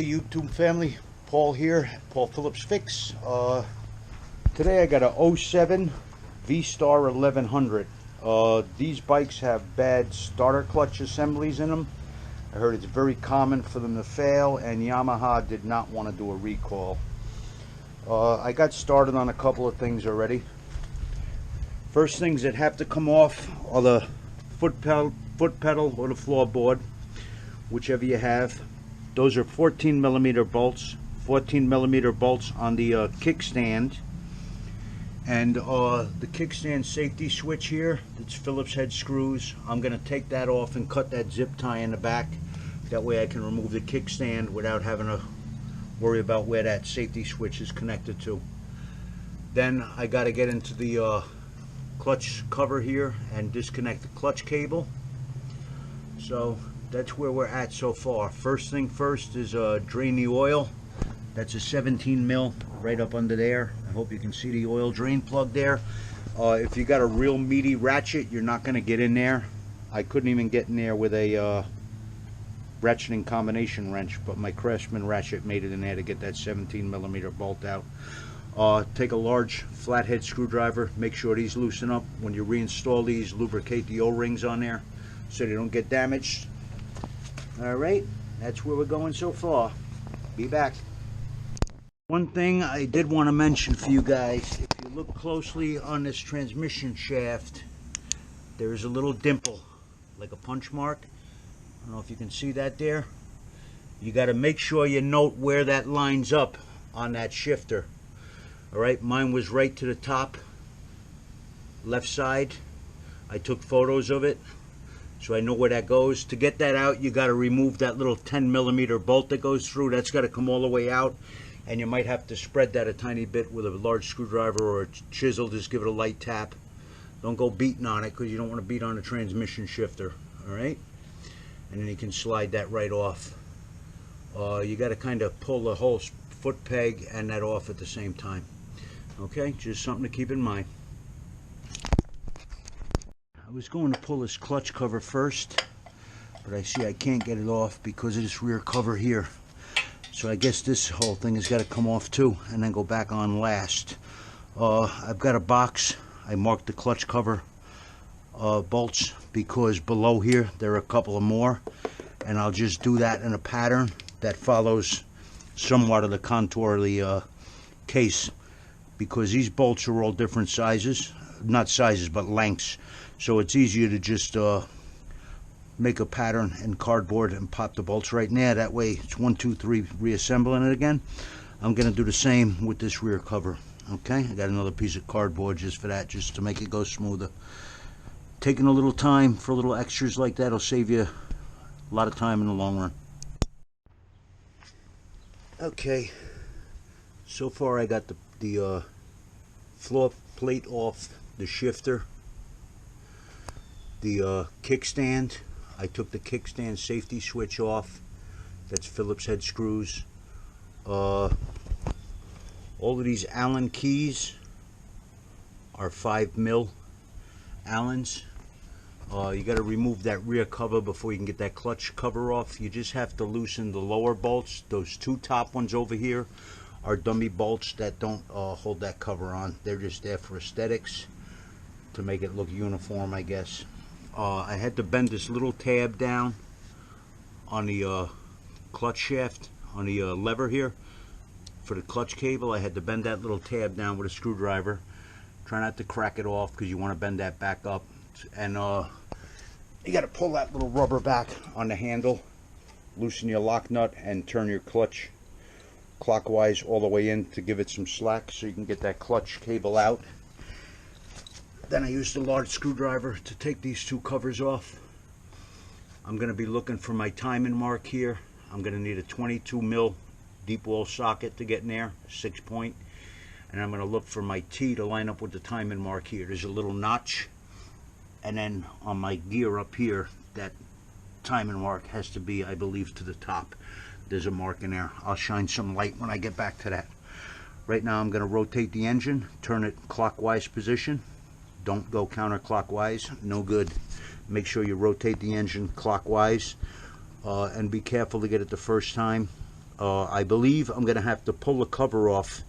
Okay, YouTube family, Paul here, Paul Phillips Fix. Today I got a 07 V-Star 1100. These bikes have bad starter clutch assemblies in them. I heard it's very common for them to fail, and Yamaha did not want to do a recall. I got started on a couple of things already. First things that have to come off are the foot pedal or the floorboard, whichever you have. Those are 14mm bolts, 14mm bolts on the kickstand, and the kickstand safety switch here, it's Phillips head screws. I'm going to take that off and cut that zip tie in the back. That way I can remove the kickstand without having to worry about where that safety switch is connected to. Then I got to get into the clutch cover here and disconnect the clutch cable. So that's where we're at so far. First thing first is drain the oil. That's a 17 mil right up under there. I hope you can see the oil drain plug there. If you got a real meaty ratchet, you're not going to get in there. I couldn't even get in there with a ratcheting combination wrench, but my Craftsman ratchet made it in there to get that 17mm bolt out. Take a large flathead screwdriver, make sure these loosen up. When you reinstall these, lubricate the O-rings on there so they don't get damaged. Alright, that's where we're going so far. Be back. One thing I did want to mention for you guys, if you look closely on this transmission shaft, there's a little dimple, like a punch mark. I don't know if you can see that there. You got to make sure you note where that lines up on that shifter. Alright, mine was right to the top, left side. I took photos of it, so I know where that goes. To get that out, you got to remove that little 10mm bolt that goes through. That's got to come all the way out, and you might have to spread that a tiny bit with a large screwdriver or a chisel. Just give it a light tap. Don't go beating on it, because you don't want to beat on the transmission shifter. Alright, and then you can slide that right off. You got to kind of pull the whole foot peg and that off at the same time. Okay, just something to keep in mind. I was going to pull this clutch cover first, but I see I can't get it off because of this rear cover here. So I guess this whole thing has got to come off too, and then go back on last. I've got a box. I marked the clutch cover bolts because below here there are a couple of more, and I'll just do that in a pattern that follows somewhat of the contour of the case, because these bolts are all different sizes. Not sizes, but lengths. So it's easier to just make a pattern in cardboard and pop the bolts right in there. That way it's 1, 2, 3, reassembling it again. I'm going to do the same with this rear cover. Okay, I got another piece of cardboard just for that, just to make it go smoother. Taking a little time for little extras like that will save you a lot of time in the long run. Okay, so far I got the floor plate off the shifter. The kickstand, I took the kickstand safety switch off. That's Phillips head screws. All of these Allen keys are 5mm Allens. You got to remove that rear cover before you can get that clutch cover off. You just have to loosen the lower bolts. Those two top ones over here are dummy bolts that don't hold that cover on. They're just there for aesthetics, to make it look uniform, I guess. I had to bend this little tab down on the clutch shaft, on the lever here for the clutch cable. I had to bend that little tab down with a screwdriver. Try not to crack it off, because you want to bend that back up. And you got to pull that little rubber back on the handle, loosen your lock nut, and turn your clutch clockwise all the way in to give it some slack so you can get that clutch cable out. Then I used a large screwdriver to take these two covers off. I'm going to be looking for my timing mark here. I'm going to need a 22mm deep wall socket to get in there, 6-point. And I'm going to look for my T to line up with the timing mark here. There's a little notch. And then on my gear up here, that timing mark has to be, I believe, to the top. There's a mark in there. I'll shine some light when I get back to that. Right now I'm going to rotate the engine, turn it clockwise position. Don't go counterclockwise, no good. Make sure you rotate the engine clockwise, and be careful to get it the first time. I believe I'm going to have to pull the cover off.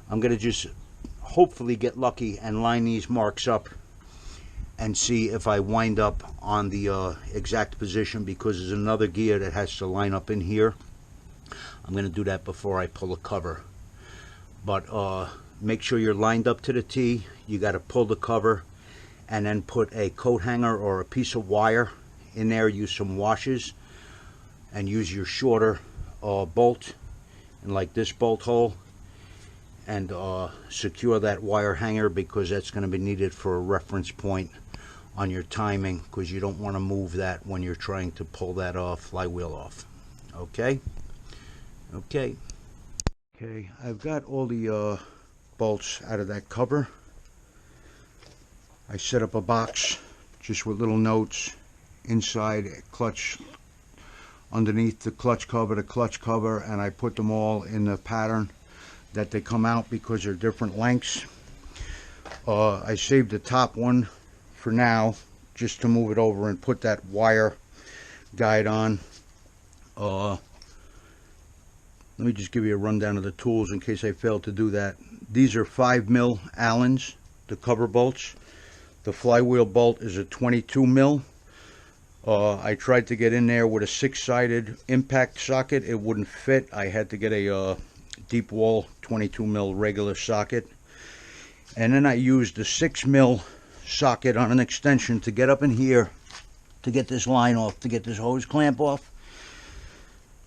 I'm going to just hopefully get lucky and line these marks up and see if I wind up on the exact position, because there's another gear that has to line up in here. I'm going to do that before I pull the cover. But make sure you're lined up to the T. You got to pull the cover and then put a coat hanger or a piece of wire in there. Use some washers and use your shorter bolt, and like this bolt hole, and secure that wire hanger, because that's going to be needed for a reference point on your timing, because you don't want to move that when you're trying to pull that flywheel off. Okay, I've got all the bolts out of that cover. I set up a box just with little notes inside, clutch underneath the clutch cover, and I put them all in the pattern that they come out, because they're different lengths. I saved the top one for now, just to move it over and put that wire guide on. Let me just give you a rundown of the tools in case I failed to do that. These are 5mm Allens, the cover bolts. The flywheel bolt is a 22mm. I tried to get in there with a 6-sided impact socket. It wouldn't fit. I had to get a deep wall 22mm regular socket. And then I used a 6mm socket on an extension to get up in here to get this line off, to get this hose clamp off.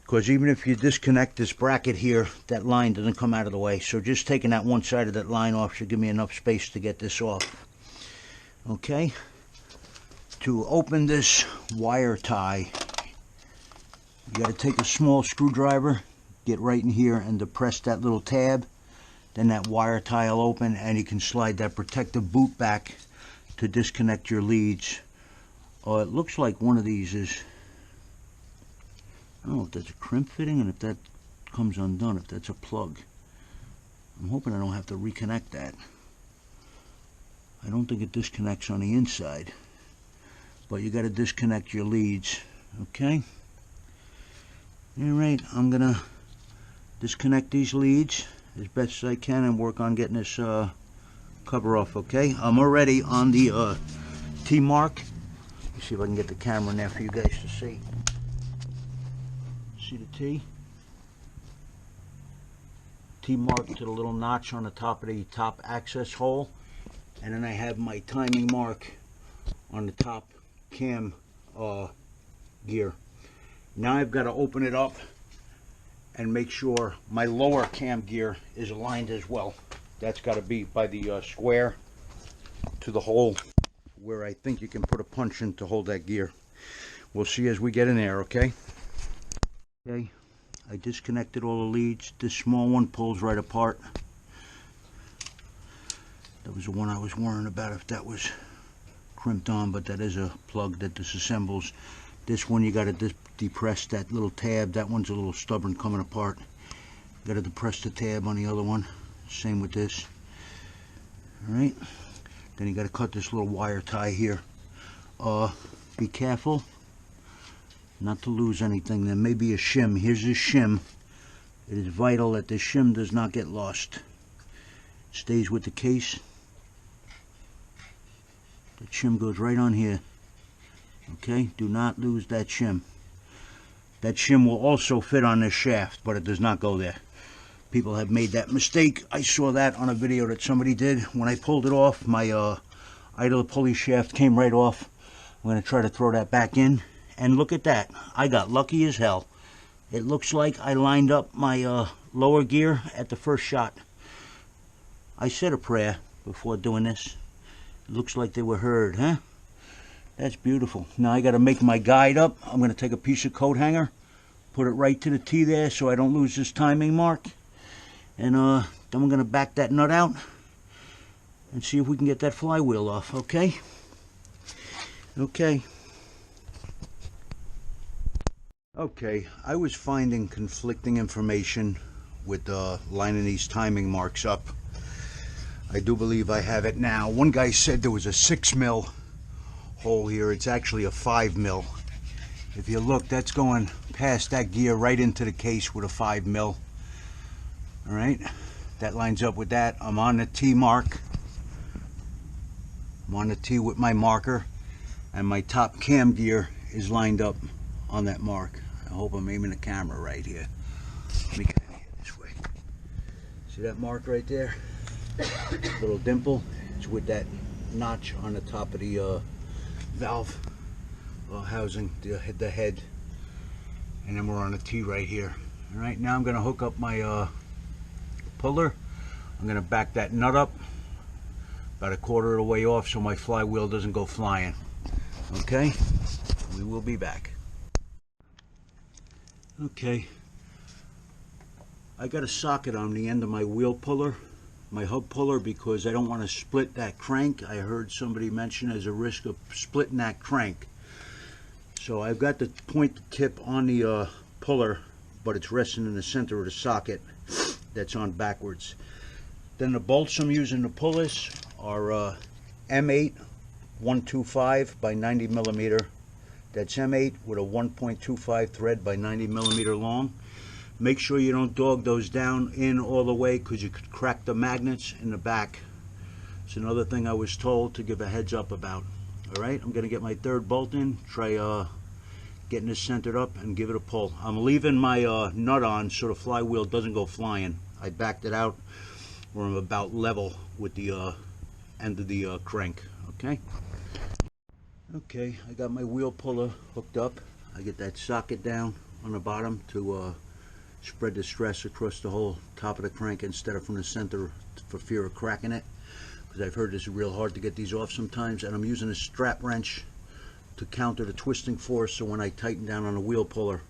Because even if you disconnect this bracket here, that line doesn't come out of the way. So just taking that one side of that line off should give me enough space to get this off. Okay. To open this wire tie, you got to take a small screwdriver, get right in here and depress that little tab. Then that wire tie will open, and you can slide that protective boot back to disconnect your leads. It looks like one of these is, I don't know if that's a crimp fitting, and if that comes undone, if that's a plug. I'm hoping I don't have to reconnect that. I don't think it disconnects on the inside, but you got to disconnect your leads. Okay. Alright, I'm gonna disconnect these leads as best as I can and work on getting this cover off. Okay, I'm already on the T mark. Let me see if I can get the camera in there for you guys to see. See the T? T mark to the little notch on the top of the top access hole, and then I have my timing mark on the top cam gear. Now I've got to open it up and make sure my lower cam gear is aligned as well. That's got to be by the square to the hole where I think you can put a punch in to hold that gear. We'll see as we get in there, okay? Okay, I disconnected all the leads. This small one pulls right apart. That was the one I was worrying about if that was crimped on, but that is a plug that disassembles. This one you got to depress that little tab. That one's a little stubborn coming apart. Got to depress the tab on the other one. Same with this. Alright, then you got to cut this little wire tie here. Be careful not to lose anything. There may be a shim. Here's this shim. It is vital that this shim does not get lost. It stays with the case. That shim goes right on here. Okay, do not lose that shim. That shim will also fit on this shaft, but it does not go there. People have made that mistake. I saw that on a video that somebody did. When I pulled it off, my idler pulley shaft came right off. I'm going to try to throw that back in. And look at that. I got lucky as hell. It looks like I lined up my lower gear at the first shot. I said a prayer before doing this. It looks like they were heard, huh? That's beautiful. Now I got to make my guide up. I'm going to take a piece of coat hanger, put it right to the T there so I don't lose this timing mark. And then we're going to back that nut out and see if we can get that flywheel off, okay? Okay. Okay, I was finding conflicting information with lining these timing marks up. I do believe I have it now. One guy said there was a 6mm hole here. It's actually a 5mm. If you look, that's going past that gear right into the case with a 5 mil. All right, that lines up with that. I'm on the T mark. I'm on the T with my marker, and my top cam gear is lined up on that mark. I hope I'm aiming the camera right here. Let me get in here this way. See that mark right there? Little dimple. It's with that notch on the top of the valve housing, the head. And then we're on a T right here. All right, now I'm going to hook up my puller. I'm going to back that nut up about a quarter of the way off so my flywheel doesn't go flying. Okay, we will be back. Okay, I got a socket on the end of my wheel puller, my hub puller, because I don't want to split that crank. I heard somebody mention there's a risk of splitting that crank. So I've got the point tip on the puller, but it's resting in the center of the socket that's on backwards. Then the bolts I'm using to pull this are M8 125 by 90 millimeter. That's M8 with a 1.25 thread by 90 millimeter long. Make sure you don't dog those down in all the way, because you could crack the magnets in the back. It's another thing I was told to give a heads up about. All right, I'm going to get my third bolt in, try getting this centered up and give it a pull. I'm leaving my nut on so the flywheel doesn't go flying. I backed it out where I'm about level with the end of the crank. Okay. Okay, I got my wheel puller hooked up. I get that socket down on the bottom to spread the stress across the whole top of the crank instead of from the center for fear of cracking it, because I've heard it's real hard to get these off sometimes. And I'm using a strap wrench to counter the twisting force, so when I tighten down on the wheel puller,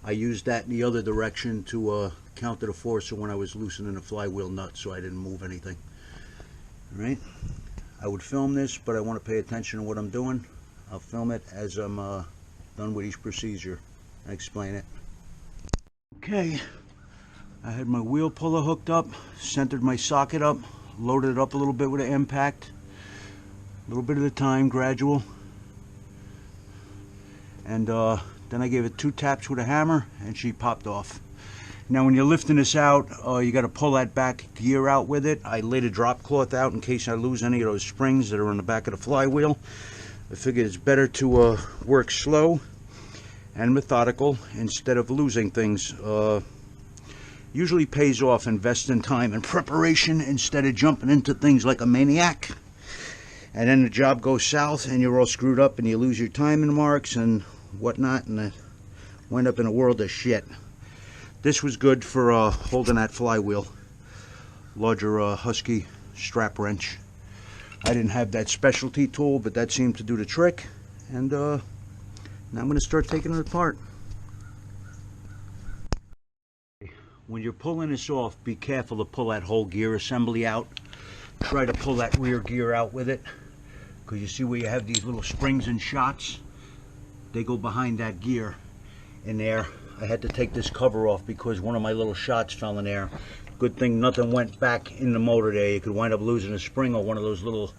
I used that in the other direction to counter the force, so when I was loosening the flywheel nut, so I didn't move anything. All right, I would film this, but I want to pay attention to what I'm doing. I'll film it as I'm done with each procedure and explain it. Okay, I had my wheel puller hooked up, centered my socket up, loaded it up a little bit with an impact, a little bit at a time, gradual, and then I gave it 2 taps with a hammer and she popped off. Now when you're lifting this out, you got to pull that back gear out with it. I laid a drop cloth out in case I lose any of those springs that are on the back of the flywheel. I figured it's better to work slow and methodical instead of losing things. Usually pays off investing time and preparation instead of jumping into things like a maniac. And then the job goes south and you're all screwed up and you lose your timing marks and whatnot, and wind up in a world of shit. This was good for holding that flywheel. Larger Husky strap wrench. I didn't have that specialty tool, but that seemed to do the trick. And now I'm going to start taking it apart. When you're pulling this off, be careful to pull that whole gear assembly out. Try to pull that rear gear out with it, because you see where you have these little springs and shots? They go behind that gear in there. I had to take this cover off because one of my little shots fell in there. Good thing nothing went back in the motor there. You could wind up losing a spring or one of those little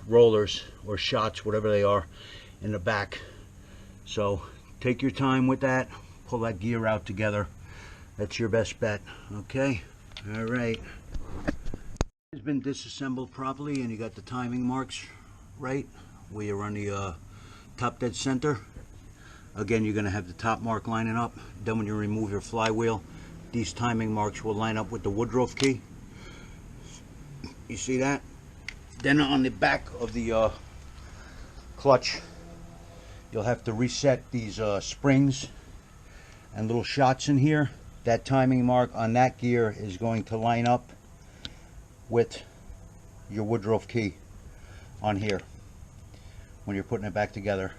rollers or shots, whatever they are, in the back. So take your time with that. Pull that gear out together. That's your best bet. Okay? All right. It's been disassembled properly, and you got the timing marks right where you're on the top dead center. Again, you're going to have the top mark lining up. Then when you remove your flywheel, these timing marks will line up with the Woodruff key. You see that? Then on the back of the clutch, you'll have to reset these springs and little shots in here. That timing mark on that gear is going to line up with your Woodruff key on here when you're putting it back together.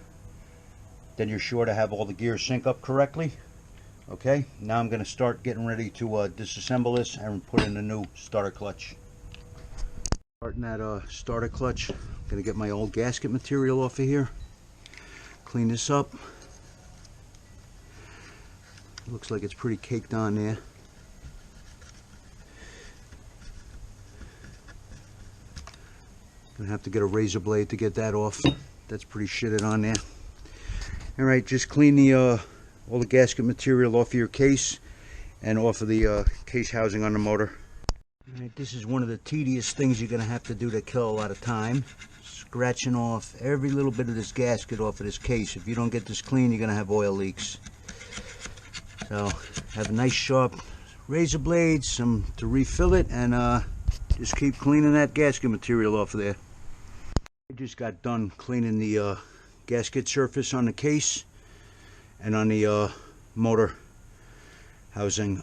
Then you're sure to have all the gears sync up correctly. Okay, now I'm going to start getting ready to disassemble this and put in a new starter clutch. Starting that starter clutch, I'm going to get my old gasket material off of here, clean this up. Looks like it's pretty caked on there. Gonna have to get a razor blade to get that off. That's pretty shitted on there. Alright, just clean the all the gasket material off of your case and off of the case housing on the motor. Alright, this is one of the tedious things you're going to have to do to kill a lot of time. Scratching off every little bit of this gasket off of this case. If you don't get this clean, you're going to have oil leaks. So have a nice sharp razor blade, some to refill it, and just keep cleaning that gasket material off of there. I just got done cleaning the gasket surface on the case and on the motor housing.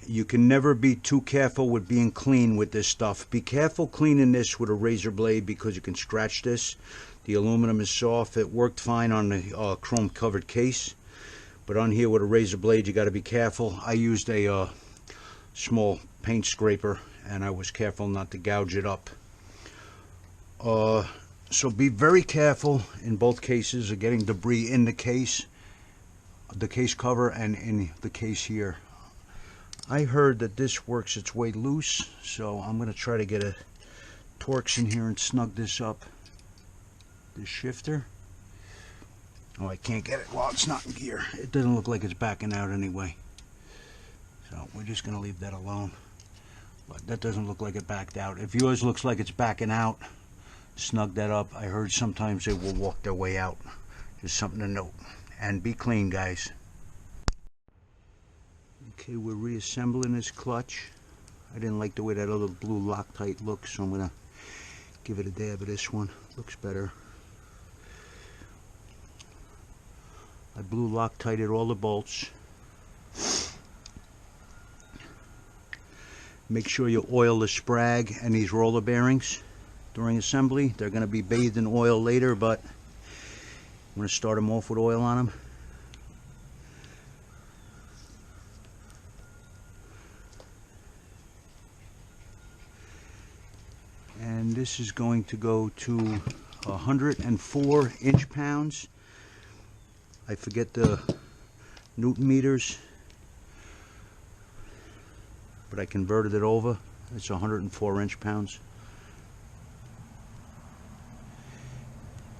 You can never be too careful with being clean with this stuff. Be careful cleaning this with a razor blade because you can scratch this. The aluminum is soft. It worked fine on the chrome covered case, but on here with a razor blade you got to be careful. I used a small paint scraper and I was careful not to gouge it up. So be very careful in both cases of getting debris in the case cover and in the case here. I heard that this works its way loose, so I'm going to try to get a Torx in here and snug this up. This shifter. Oh, I can't get it while it's not in gear. It doesn't look like it's backing out anyway. So we're just going to leave that alone. But that doesn't look like it backed out. If yours looks like it's backing out, snug that up. I heard sometimes they will walk their way out. Just something to note. And be clean, guys. Okay, we're reassembling this clutch. I didn't like the way that other blue Loctite looks, so I'm going to give it a dab of this one. Looks better. I blue Loctited all the bolts. Make sure you oil the sprag and these roller bearings during assembly. They're going to be bathed in oil later, but I'm going to start them off with oil on them. And this is going to go to 104 inch-pounds. I forget the Newton meters, but I converted it over. It's 104 inch-pounds.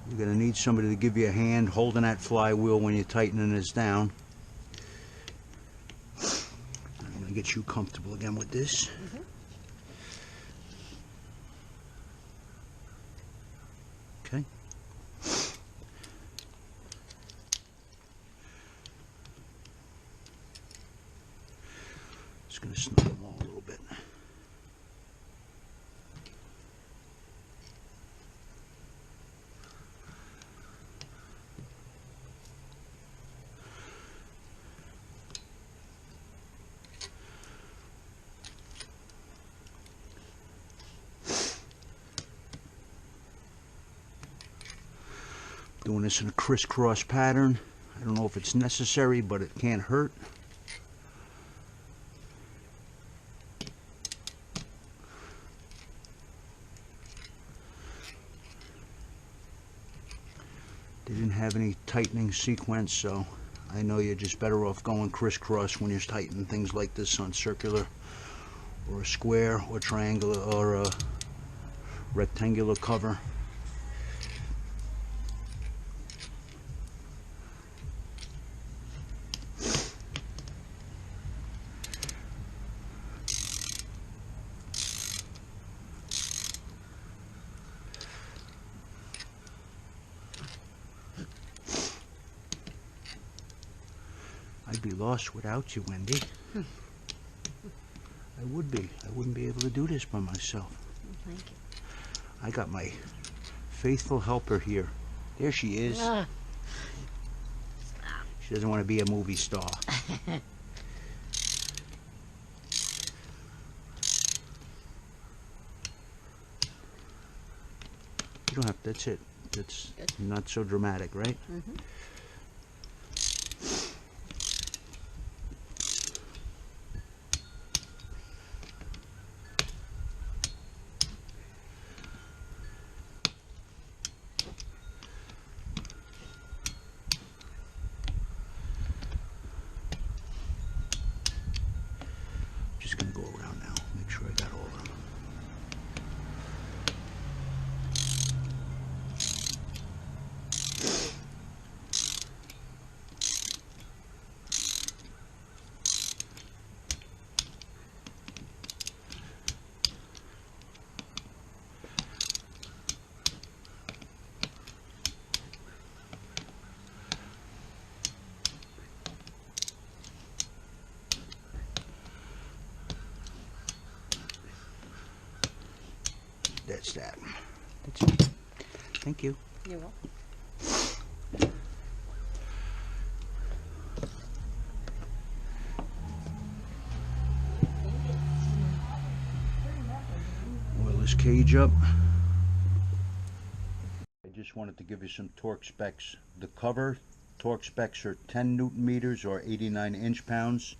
You're going to need somebody to give you a hand holding that flywheel when you're tightening this down. I'm going to get you comfortable again with this. Okay. Just going to snug them all a little bit. Doing this in a crisscross pattern. I don't know if it's necessary, but it can't hurt. They didn't have any tightening sequence, so I know you're just better off going crisscross when you're tightening things like this on circular or a square or triangular or a rectangular cover. I'd be lost without you, Wendy. I would be. I wouldn't be able to do this by myself. Thank you. I got my faithful helper here. There she is. She doesn't want to be a movie star. You don't have, that's it. That's not so dramatic, right? Mm-hmm. Just gonna go around now, make sure I got all of them. that's that. That's it. Thank you. You're welcome. Oil this cage up. I just wanted to give you some torque specs. The cover torque specs are 10 Newton meters or 89 inch-pounds.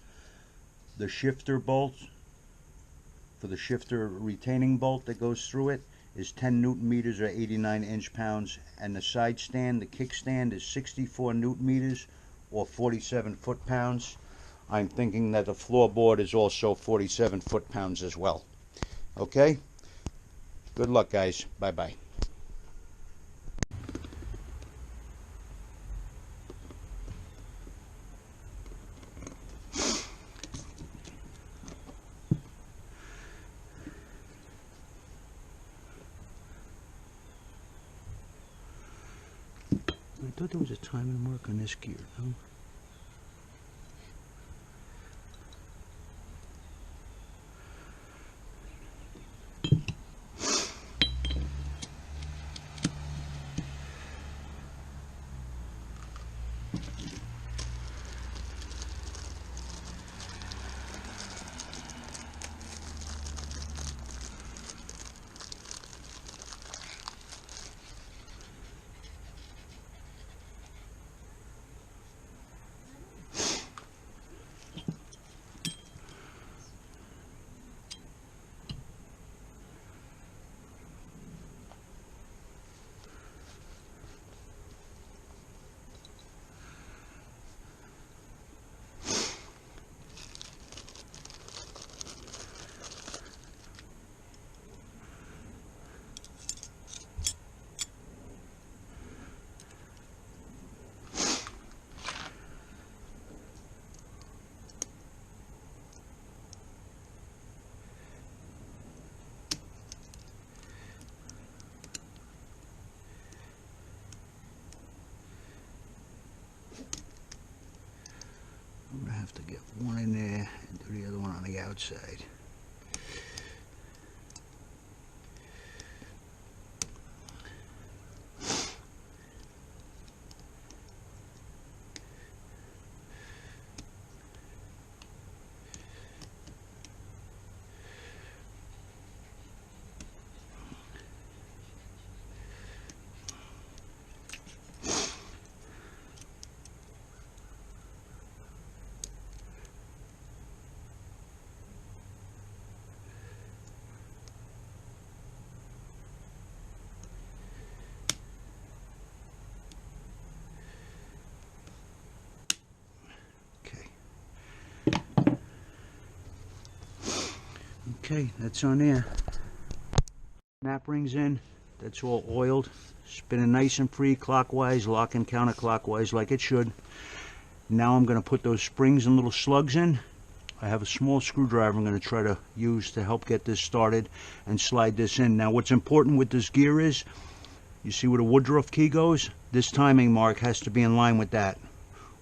The shifter bolt, for the shifter retaining bolt that goes through it, is 10 Newton meters or 89 inch-pounds. And the side stand, the kickstand, is 64 Newton meters or 47 foot-pounds. I'm thinking that the floorboard is also 47 foot-pounds as well. Okay? Good luck, guys. Bye-bye. I thought there was a timing mark on this gear, no? I'm going to have to get one in there and do the other one on the outside. Okay, that's on there. Snap rings in. That's all oiled. Spinning nice and free clockwise, locking counterclockwise like it should. Now I'm going to put those springs and little slugs in. I have a small screwdriver I'm going to try to use to help get this started and slide this in. Now what's important with this gear is, you see where the Woodruff key goes? This timing mark has to be in line with that,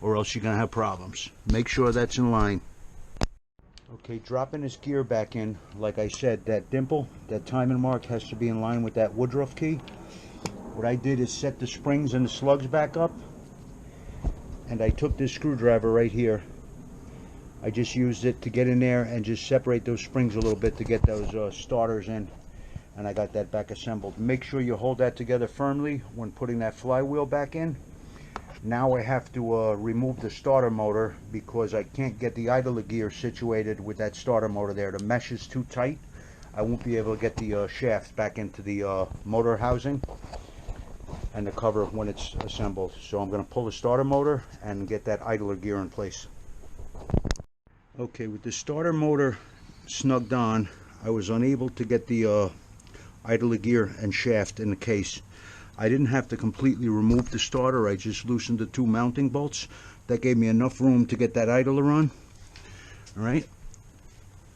or else you're going to have problems. Make sure that's in line. Okay, dropping this gear back in, like I said, that dimple, that timing mark has to be in line with that Woodruff key. What I did is set the springs and the slugs back up, and I took this screwdriver right here. I just used it to get in there and just separate those springs a little bit to get those starters in, and I got that back assembled. Make sure you hold that together firmly when putting that flywheel back in. Now I have to remove the starter motor because I can't get the idler gear situated with that starter motor there. The mesh is too tight. I won't be able to get the shaft back into the motor housing and the cover when it's assembled. So I'm going to pull the starter motor and get that idler gear in place. Okay, with the starter motor snugged on, I was unable to get the idler gear and shaft in the case. I didn't have to completely remove the starter, I just loosened the two mounting bolts. That gave me enough room to get that idler on. Alright,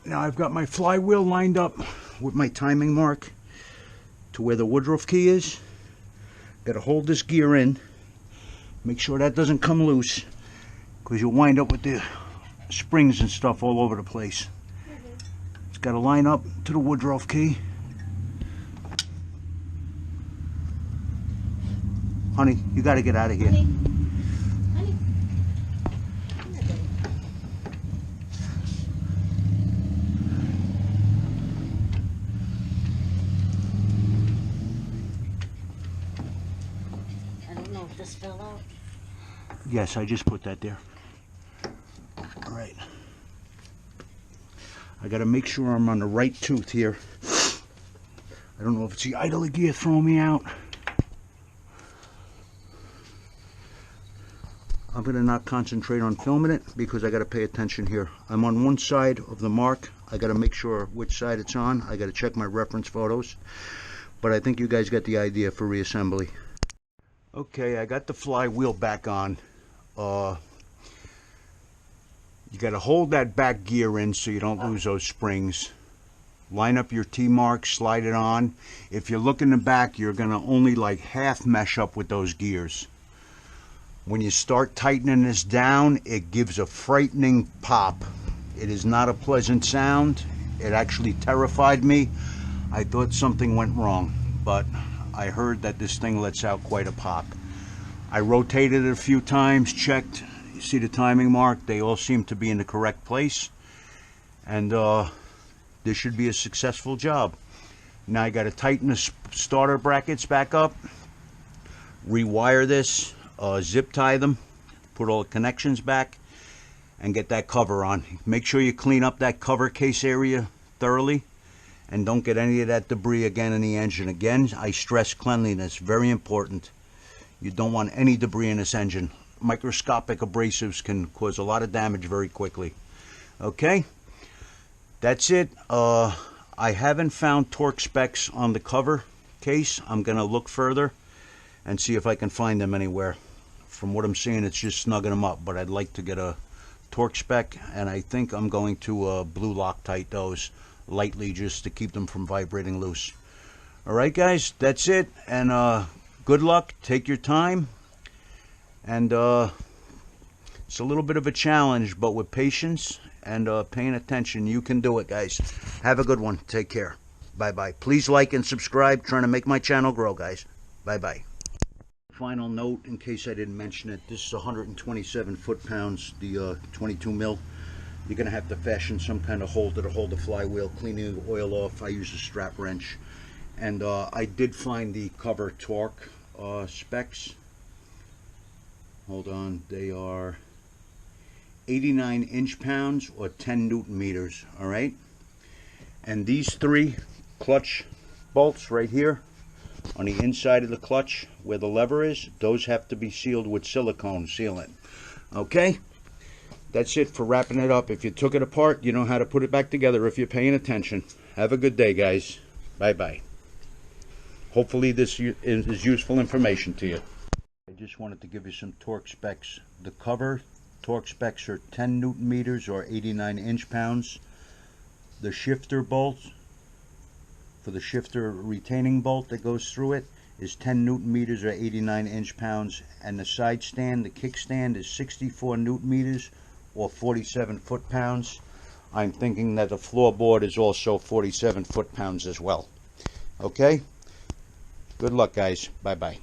now I've got my flywheel lined up with my timing mark to where the Woodruff key is. Got to hold this gear in, make sure that doesn't come loose, because you'll wind up with the springs and stuff all over the place. It's got to line up to the Woodruff key. Honey, you got to get out of here. Honey. Honey. Come here, baby. I don't know if this fell out. Yes, I just put that there. All right. I got to make sure I'm on the right tooth here. I don't know if it's the idler gear throwing me out. I'm going to not concentrate on filming it because I got to pay attention here. I'm on one side of the mark. I got to make sure which side it's on. I got to check my reference photos. But I think you guys got the idea for reassembly. Okay, I got the flywheel back on. You got to hold that back gear in so you don't lose those springs. Line up your T-marks, slide it on. If you look in the back, you're going to only like half mesh up with those gears. When you start tightening this down, it gives a frightening pop. It is not a pleasant sound. It actually terrified me. I thought something went wrong, but I heard that this thing lets out quite a pop. I rotated it a few times, checked. You see the timing mark? They all seem to be in the correct place. And this should be a successful job. Now I got to tighten the starter brackets back up, rewire this, zip tie them, put all the connections back, and get that cover on. Make sure you clean up that cover case area thoroughly and don't get any of that debris again in the engine. Again, I stress cleanliness, very important. You don't want any debris in this engine. Microscopic abrasives can cause a lot of damage very quickly. Okay, that's it. I haven't found torque specs on the cover case. I'm gonna look further and see if I can find them anywhere. From what I'm seeing, it's just snugging them up, but I'd like to get a torque spec, and I think I'm going to blue Loctite those lightly just to keep them from vibrating loose. All right, guys, that's it, and good luck. Take your time, and it's a little bit of a challenge, but with patience and paying attention, you can do it, guys. Have a good one. Take care. Bye-bye. Please like and subscribe. Trying to make my channel grow, guys. Bye-bye. Final note, in case I didn't mention it, this is 127 foot-pounds, the 22 mil. You're going to have to fashion some kind of holder to hold the flywheel, cleaning the oil off. I use a strap wrench. And I did find the cover torque specs. Hold on, they are 89 inch-pounds or 10 Newton meters, all right? And these three clutch bolts right here on the inside of the clutch where the lever is, those have to be sealed with silicone sealant. Okay, that's it for wrapping it up. If you took it apart, you know how to put it back together if you're paying attention. Have a good day, guys. Bye bye. Hopefully this is useful information to you. I just wanted to give you some torque specs. The cover torque specs are 10 Newton meters or 89 inch-pounds. The shifter bolt, for the shifter retaining bolt that goes through it, is 10 Newton meters or 89 inch-pounds, and the side stand, the kickstand, is 64 Newton meters or 47 foot-pounds. I'm thinking that the floorboard is also 47 foot-pounds as well. Okay? Good luck, guys. Bye-bye.